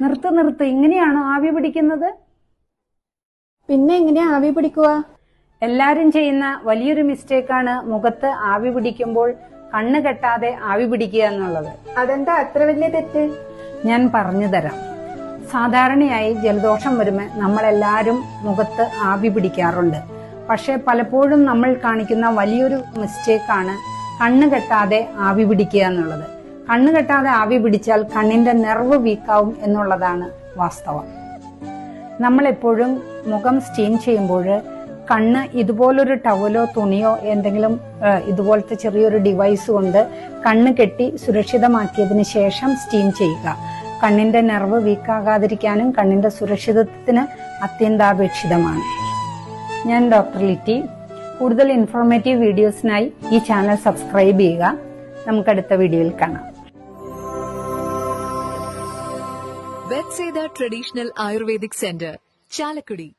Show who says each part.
Speaker 1: നിർത്ത് ഇങ്ങനെയാണോ ആവി പിടിക്കുന്നത്?
Speaker 2: പിന്നെ എങ്ങനെയാ ആവി പിടിക്കുക?
Speaker 1: എല്ലാരും ചെയ്യുന്ന വലിയൊരു മിസ്റ്റേക്കാണ് മുഖത്ത് ആവി പിടിക്കുമ്പോൾ കണ്ണ് കെട്ടാതെ ആവി പിടിക്കുക എന്നുള്ളത്.
Speaker 2: അതെന്താ അത്ര വലിയ തെറ്റ്?
Speaker 1: ഞാൻ പറഞ്ഞു തരാം. സാധാരണയായി ജലദോഷം വരുമ്പോൾ നമ്മളെല്ലാരും മുഖത്ത് ആവി പിടിക്കാറുണ്ട്. പക്ഷെ പലപ്പോഴും നമ്മൾ കാണിക്കുന്ന വലിയൊരു മിസ്റ്റേക്കാണ് കണ്ണ് കെട്ടാതെ ആവി പിടിക്കുക എന്നുള്ളത്. കണ്ണ് കെട്ടാതെ ആവി പിടിച്ചാൽ കണ്ണിന്റെ നെർവ് വീക്കാവും എന്നുള്ളതാണ് വാസ്തവം. നമ്മളെപ്പോഴും മുഖം സ്റ്റീം ചെയ്യുമ്പോൾ കണ്ണ് ഇതുപോലൊരു ടവലോ തുണിയോ എന്തെങ്കിലും ഇതുപോലത്തെ ചെറിയൊരു ഡിവൈസ് കൊണ്ട് കണ്ണ് കെട്ടി സുരക്ഷിതമാക്കിയതിനു ശേഷം സ്റ്റീം ചെയ്യുക. കണ്ണിന്റെ നെർവ് വീക്കാകാതിരിക്കാനും കണ്ണിന്റെ സുരക്ഷിതത്വത്തിന് അത്യന്താപേക്ഷിതമാണ്. ഞാൻ ഡോക്ടർ ലിറ്റി. കൂടുതൽ ഇൻഫോർമേറ്റീവ് വീഡിയോസിനായി ഈ ചാനൽ സബ്സ്ക്രൈബ് ചെയ്യുക. നമുക്കടുത്ത വീഡിയോയിൽ കാണാം.
Speaker 3: Bethesda Traditional Ayurvedic Center, Chalakudi.